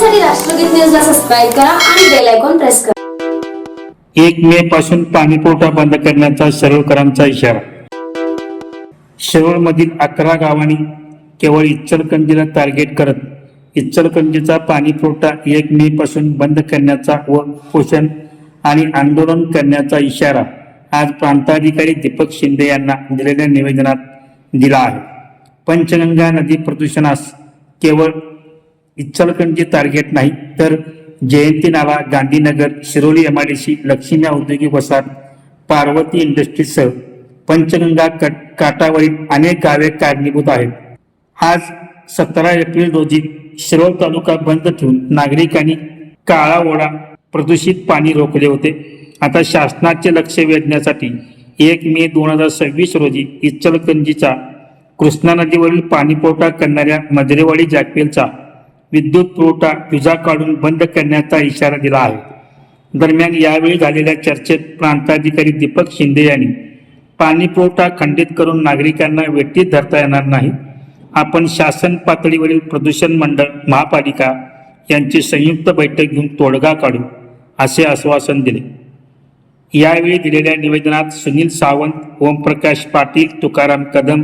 बातम्यांसाठी राष्ट्रगीत न्यूजला सबस्क्राईब करा आणि बेल आयकॉन प्रेस करा। 1 मे पासून पाणीपुरवठा बंद करण्याचा शिरोळकरांचा इशारा। शिरोळमधील 11 गावांनी केवळ इचलकरंजीला टार्गेट करत इचलकरंजीचा पाणीपुरवठा 1 मे पासून बंद करण्याचा व पोषण आणि आंदोलन करण्याचा इशारा आज प्रांताधिकारी दीपक शिंदे यांना दिलेल्या निवेदनात दिला आहे। पंचगंगा नदी प्रदूषणास केवळ इचलकरंजी टार्गेट नाही तर जयंती नाला, गांधीनगर, शिरोली MIDC, लक्ष्मी औद्योगिक वसाहत, पार्वती इंडस्ट्रीजसह पंचगंगा काठावरील अनेक गावे कारणीभूत आहेत। आज 17 एप्रिल रोजी शिरोळ तालुका बंद ठेवून नागरिकांनी काळा ओढा प्रदूषित पाणी रोखले होते। आता शासनाचे लक्ष वेधण्यासाठी 1 मे 2026 रोजी इचलकरंजीचा कृष्णा नदीवरील पाणीपुरवठा करणाऱ्या मजरेवाडी जाकवेलचा विद्युत पुरवठा विजा काढून बंद करण्याचा इशारा दिला आहे। दरम्यान यावेळी झालेल्या चर्चेत प्रांताधिकारी दीपक शिंदे यांनी पाणी पुरवठा खंडित करून नागरिकांना वेठीत धरता येणार नाही। आपण शासन पातळीवरील प्रदूषण मंडळ, महापालिका यांची संयुक्त बैठक घेऊन तोडगा काढू असे आश्वासन दिले। यावेळी दिलेल्या निवेदनात सुनील सावंत, ओमप्रकाश पाटील, तुकाराम कदम,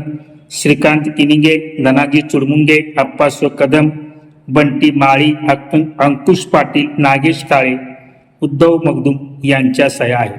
श्रीकांत किनिगे, धनाजी चुडमुंगे, अप्पासो कदम, बंटी माळी, अंकुश पाटील, नागेश काळे, उद्धव मगदूम यांच्या सह्या आहेत।